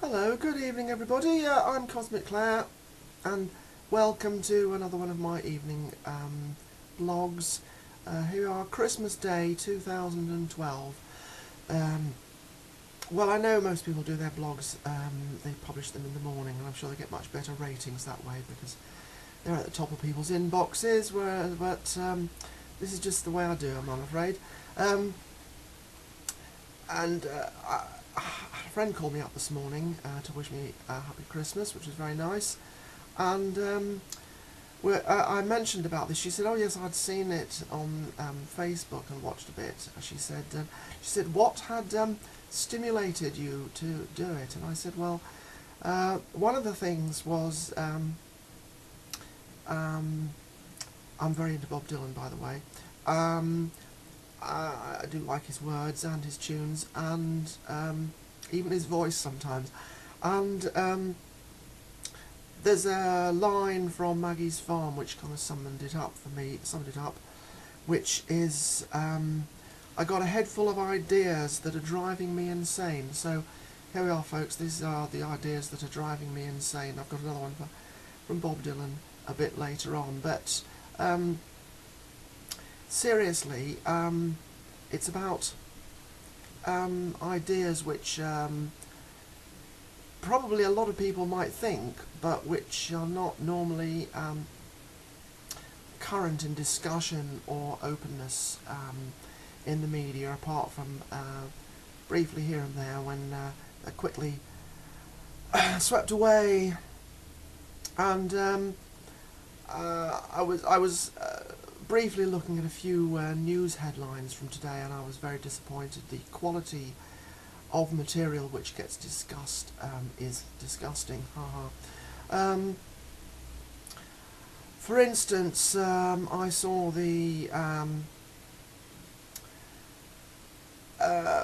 Hello, good evening everybody, I'm Cosmic Claire and welcome to another one of my evening blogs. Here are Christmas Day 2012. Well, I know most people do their blogs, they publish them in the morning, and I'm sure they get much better ratings that way because they're at the top of people's inboxes, but this is just the way I do them, I'm afraid. A friend called me up this morning to wish me a happy Christmas, which was very nice, and I mentioned about this. She said, "Oh yes, I'd seen it on Facebook and watched a bit." She said, "What had stimulated you to do it?" And I said, "Well, one of the things was I'm very into Bob Dylan, by the way. I do like his words and his tunes and even his voice sometimes. And there's a line from Maggie's Farm which kind of summed it up, which is, I got a head full of ideas that are driving me insane. So here we are, folks, these are the ideas that are driving me insane. I've got another one from Bob Dylan a bit later on, but seriously, it's about ideas which probably a lot of people might think, but which are not normally current in discussion or openness in the media, apart from briefly here and there when they're quickly swept away. And I was briefly looking at a few news headlines from today, and I was very disappointed. The quality of material which gets discussed is disgusting. For instance, I saw the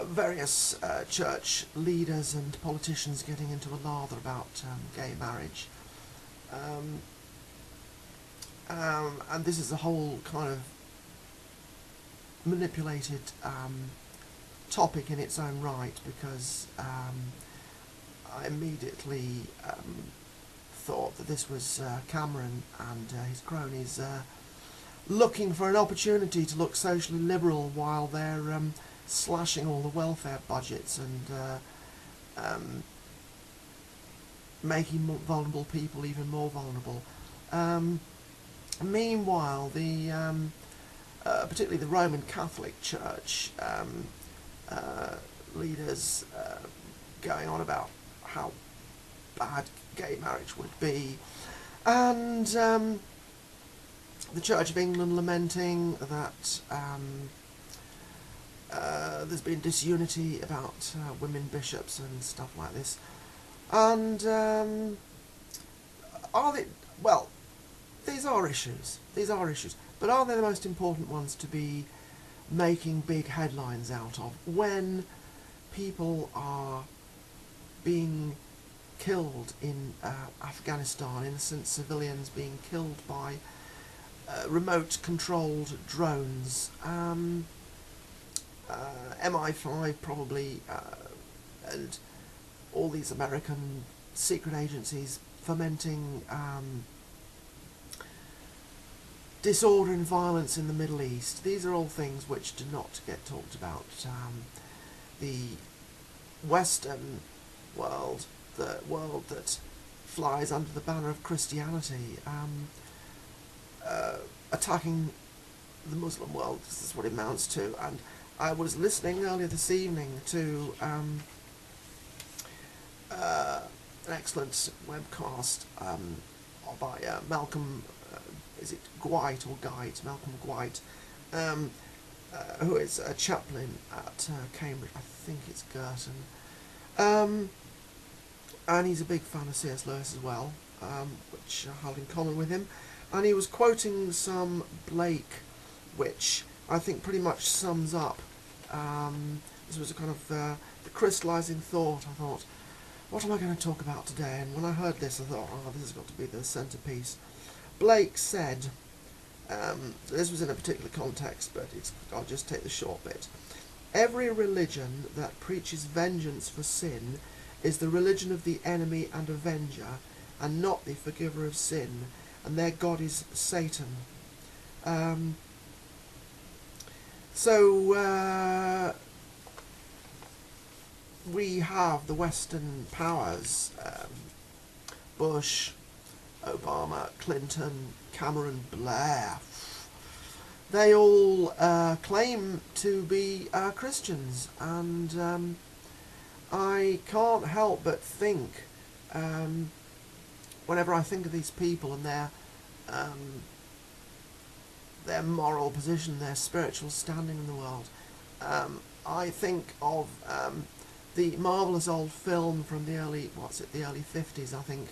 various church leaders and politicians getting into a lather about gay marriage. And this is a whole kind of manipulated topic in its own right, because I immediately thought that this was Cameron and his cronies looking for an opportunity to look socially liberal while they're slashing all the welfare budgets and making more vulnerable people even more vulnerable. Meanwhile, the particularly the Roman Catholic Church leaders going on about how bad gay marriage would be, and the Church of England lamenting that there's been disunity about women bishops and stuff like this. And are they, well, these are issues, but are they the most important ones to be making big headlines out of when people are being killed in Afghanistan, innocent civilians being killed by remote-controlled drones, MI5 probably, and all these American secret agencies fomenting disorder and violence in the Middle East. These are all things which do not get talked about. The Western world, the world that flies under the banner of Christianity, attacking the Muslim world. This is what it amounts to. And I was listening earlier this evening to an excellent webcast by Malcolm, is it Gwite or Guite? Malcolm Gwite, who is a chaplain at Cambridge, I think it's Girton, and he's a big fan of C.S. Lewis as well, which I have in common with him, and he was quoting some Blake, which I think pretty much sums up, this was a kind of the crystallising thought. I thought, what am I going to talk about today? And when I heard this, I thought, oh, this has got to be the centrepiece. Blake said, this was in a particular context, but I'll just take the short bit. Every religion that preaches vengeance for sin is the religion of the enemy and avenger, and not the forgiver of sin, and their god is Satan. So we have the Western powers, Bush, Obama, Clinton, Cameron, Blair. They all claim to be Christians, and I can't help but think, whenever I think of these people and their moral position, their spiritual standing in the world, I think of the marvellous old film from the early 50s, I think,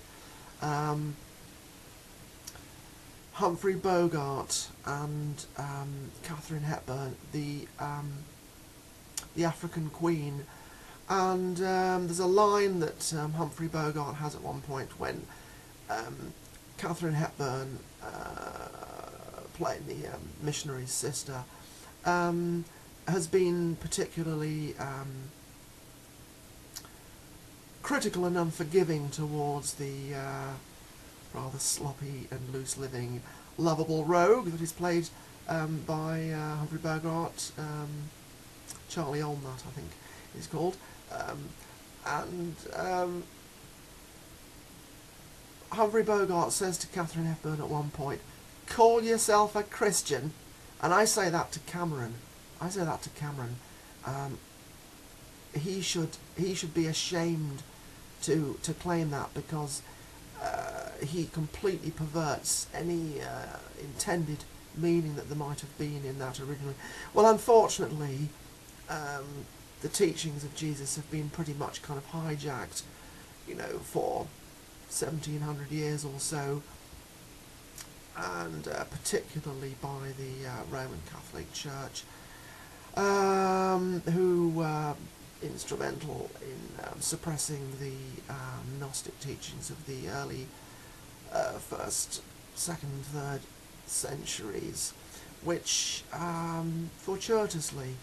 Humphrey Bogart and Catherine Hepburn, the African Queen, and there's a line that Humphrey Bogart has at one point when Catherine Hepburn, playing the missionary's sister, has been particularly critical and unforgiving towards the rather sloppy and loose-living lovable rogue that is played by Humphrey Bogart, Charlie Olnut, I think he's called, and Humphrey Bogart says to Catherine Hepburn at one point, "Call yourself a Christian," and I say that to Cameron. He should be ashamed to claim that, because he completely perverts any intended meaning that there might have been in that originally. Well, unfortunately, the teachings of Jesus have been pretty much kind of hijacked, for 1700 years or so, and particularly by the Roman Catholic Church, who were instrumental in suppressing the Gnostic teachings of the early 1st, 2nd, 3rd centuries, which fortuitously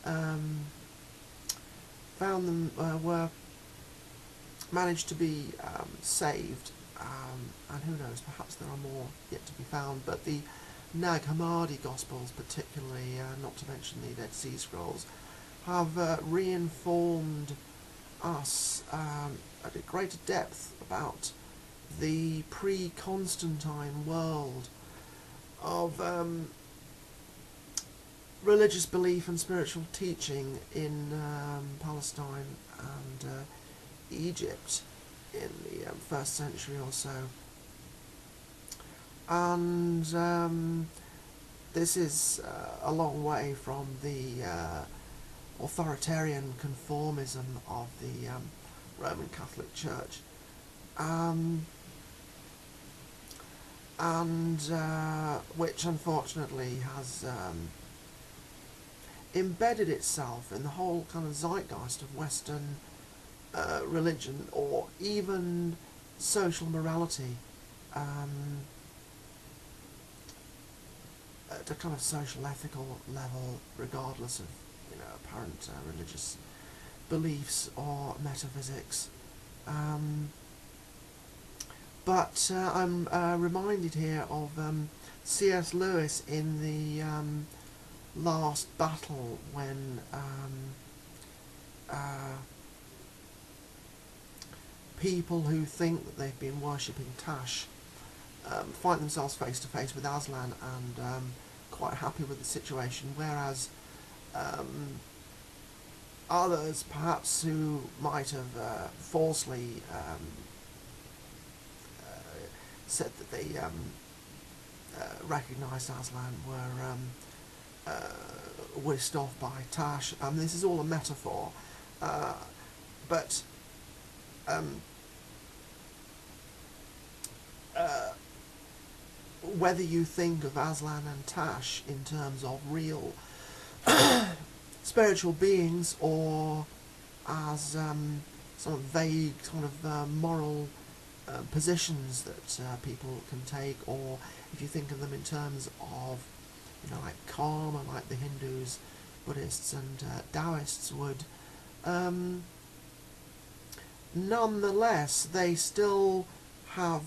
found them managed to be saved, and who knows, perhaps there are more yet to be found, but the Nag Hammadi Gospels particularly, not to mention the Dead Sea Scrolls, have reinformed us at a greater depth about the pre-Constantine world of religious belief and spiritual teaching in Palestine and Egypt in the 1st century or so. And this is a long way from the authoritarian conformism of the Roman Catholic Church, and which unfortunately has embedded itself in the whole kind of zeitgeist of Western religion, or even social morality, at a kind of social ethical level, regardless of apparent religious beliefs or metaphysics. But I'm reminded here of C.S. Lewis in the last battle, when people who think that they've been worshipping Tash find themselves face to face with Aslan and quite happy with the situation, whereas others, perhaps, who might have falsely said that they recognised Aslan were whisked off by Tash. This is all a metaphor, but whether you think of Aslan and Tash in terms of real spiritual beings, or as some vague kind of moral positions that people can take, or if you think of them in terms of like karma, like the Hindus, Buddhists and Taoists would, nonetheless, they still have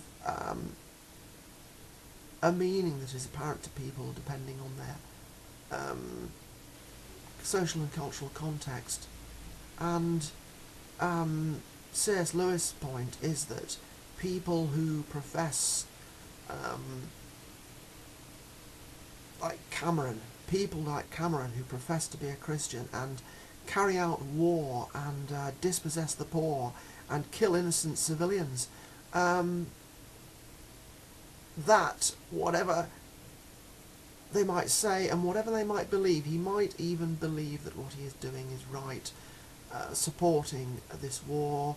a meaning that is apparent to people depending on their social and cultural context. And C.S. Lewis' point is that people who profess, people like Cameron who profess to be a Christian and carry out war and dispossess the poor and kill innocent civilians, that whatever they might say and whatever they might believe, he might even believe that what he is doing is right, supporting this war,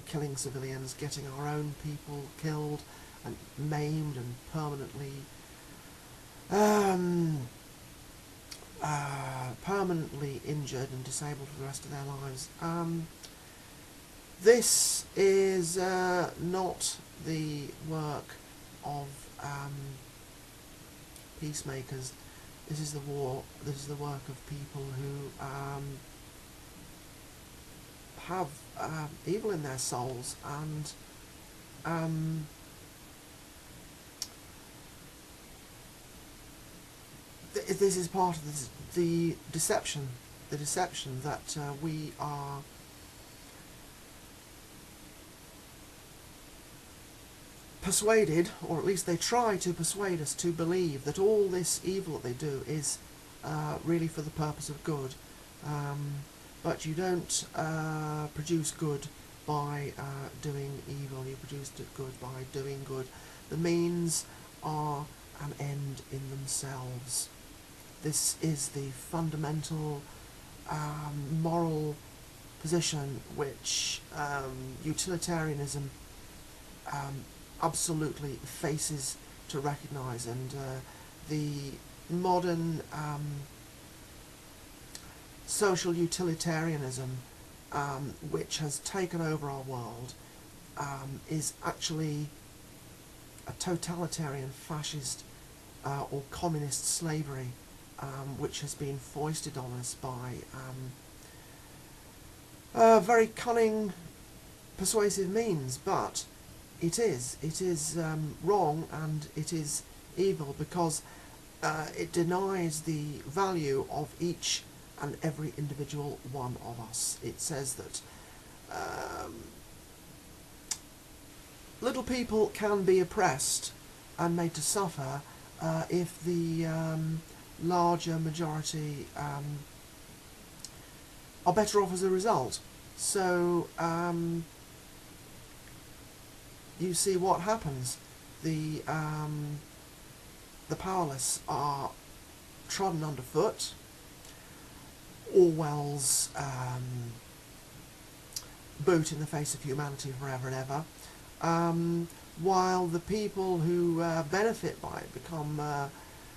killing civilians, getting our own people killed and maimed and permanently injured and disabled for the rest of their lives. This is not the work of peacemakers. This is the work of people who have evil in their souls, and this is part of the deception that we are persuaded, or at least they try to persuade us to believe, that all this evil that they do is really for the purpose of good. But you don't produce good by doing evil, you produce good by doing good. The means are an end in themselves. This is the fundamental moral position which utilitarianism absolutely faces to recognise, and the modern social utilitarianism which has taken over our world is actually a totalitarian fascist or communist slavery which has been foisted on us by very cunning, persuasive means, but it is wrong and it is evil because it denies the value of each and every individual one of us. It says that little people can be oppressed and made to suffer if the larger majority are better off as a result. So you see what happens. The powerless are trodden underfoot. Orwell's boot in the face of humanity forever and ever, while the people who benefit by it become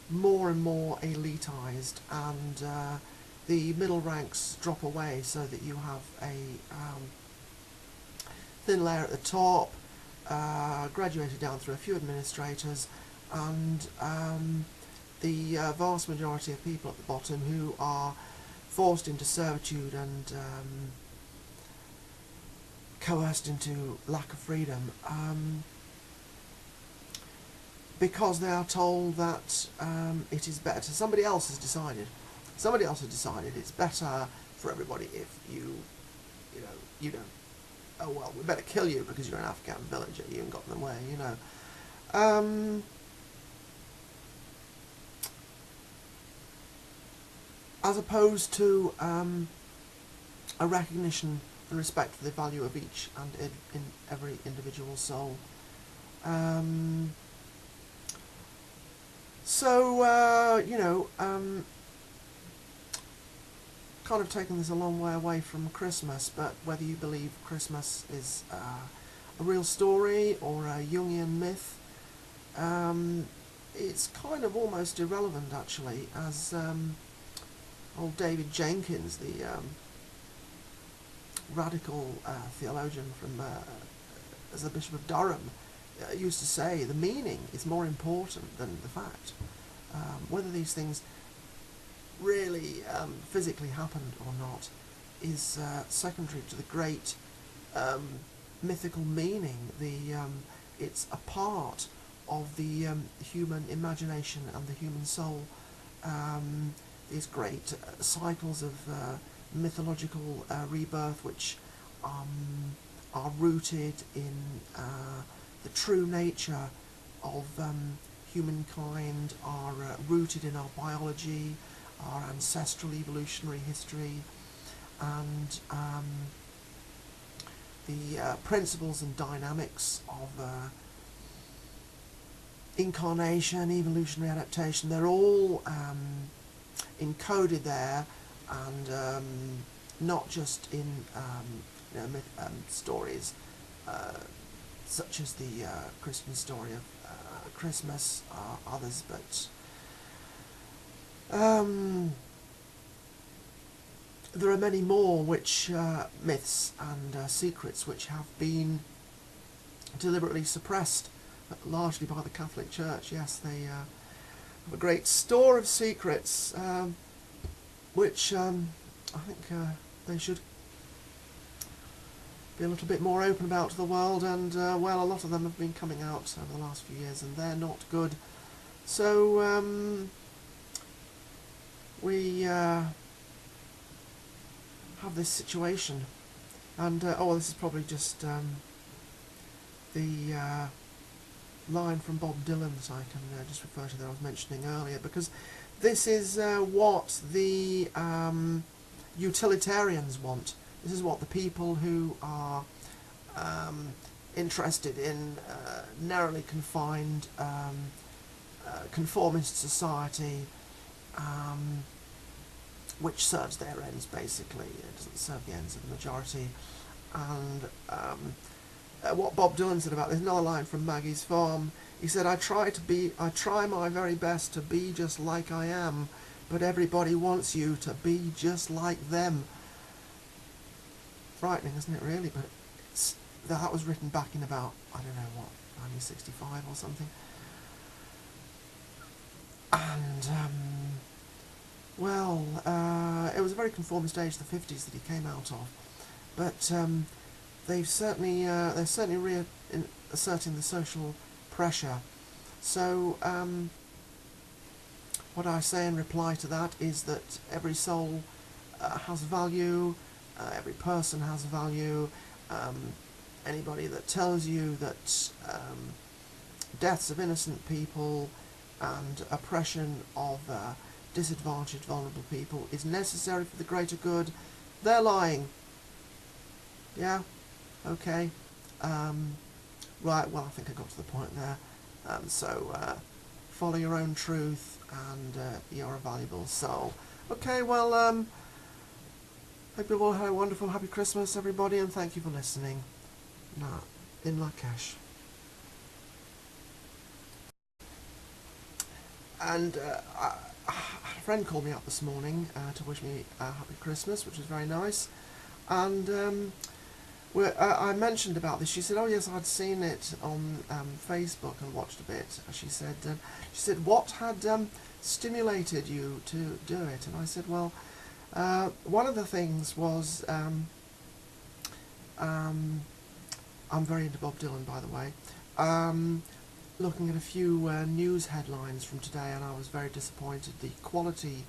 more and more elitised, and the middle ranks drop away so that you have a thin layer at the top, graduated down through a few administrators, and the vast majority of people at the bottom who are forced into servitude and coerced into lack of freedom because they are told that it is better. Somebody else has decided it's better for everybody if you don't. Oh well, we better kill you because you're an Afghan villager. You haven't got in the way, as opposed to a recognition and respect for the value of each and in every individual soul. Kind of taking this a long way away from Christmas, but whether you believe Christmas is a real story or a Jungian myth, it's kind of almost irrelevant actually, as old David Jenkins, the radical theologian from as the Bishop of Durham, used to say, the meaning is more important than the fact. Whether these things really physically happened or not is secondary to the great mythical meaning. It's a part of the human imagination and the human soul. These great cycles of mythological rebirth, which are rooted in the true nature of humankind, are rooted in our biology, our ancestral evolutionary history, and the principles and dynamics of incarnation, evolutionary adaptation. They're all encoded there, and not just in stories such as the Christian story of Christmas, others, but there are many more which myths and secrets which have been deliberately suppressed, largely by the Catholic Church. Yes, they have a great store of secrets, which I think they should be a little bit more open about to the world, and well, a lot of them have been coming out over the last few years, and they're not good. So we have this situation, and oh, this is probably just the line from Bob Dylan that I can just refer to that I was mentioning earlier, because this is what the utilitarians want. This is what the people who are interested in narrowly confined conformist society, which serves their ends basically. It doesn't serve the ends of the majority. And what Bob Dylan said about this, another line from Maggie's Farm, he said, I try my very best to be just like I am, but everybody wants you to be just like them. Frightening, isn't it, really? But that was written back in about, I don't know what, 1965 or something. And well, it was a very conformist age, the 50s, that he came out of. But they're certainly asserting the social pressure. So what I say in reply to that is that every soul has value, every person has value. Anybody that tells you that deaths of innocent people and oppression of disadvantaged, vulnerable people is necessary for the greater good, they're lying. Yeah? Okay. Right, well, I think I got to the point there. So follow your own truth, and you're a valuable soul. Okay, well, hope you all had a wonderful, happy Christmas, everybody, and thank you for listening. Nah, in Lakesh. And a friend called me up this morning to wish me a happy Christmas, which was very nice. And I mentioned about this. She said, "Oh yes, I'd seen it on Facebook and watched a bit." She said, "What had stimulated you to do it?" And I said, "Well, one of the things was I'm very into Bob Dylan, by the way. Looking at a few news headlines from today, and I was very disappointed. The quality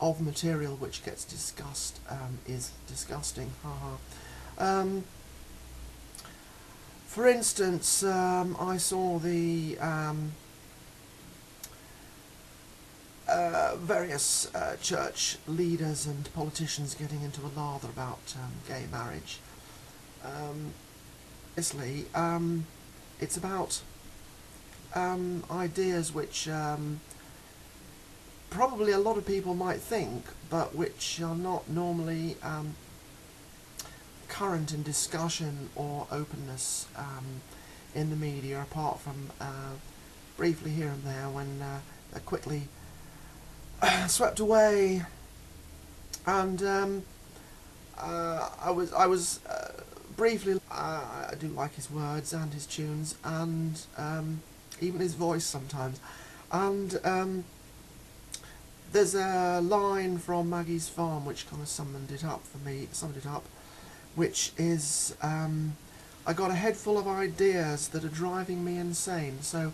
of material which gets discussed is disgusting. For instance, I saw the various church leaders and politicians getting into a lather about gay marriage. Obviously, it's about ideas which probably a lot of people might think, but which are not normally current in discussion or openness in the media, apart from briefly here and there when they're quickly swept away. And I was briefly, I do like his words and his tunes, and even his voice sometimes. And there's a line from Maggie's Farm which kind of summed it up for me, which is I got a head full of ideas that are driving me insane. So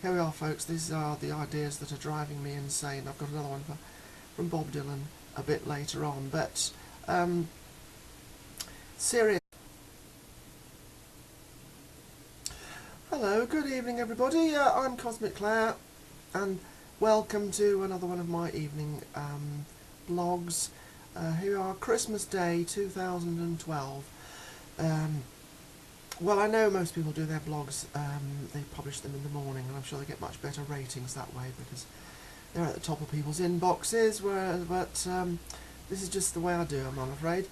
here we are, folks. These are the ideas that are driving me insane. I've got another one from Bob Dylan a bit later on, but serious. Hello, good evening everybody. I'm Cosmic Claire, and welcome to another one of my evening blogs. Here we are, Christmas Day 2012. Well, I know most people do their blogs, they publish them in the morning, and I'm sure they get much better ratings that way because they're at the top of people's inboxes, but this is just the way I do them, I'm afraid.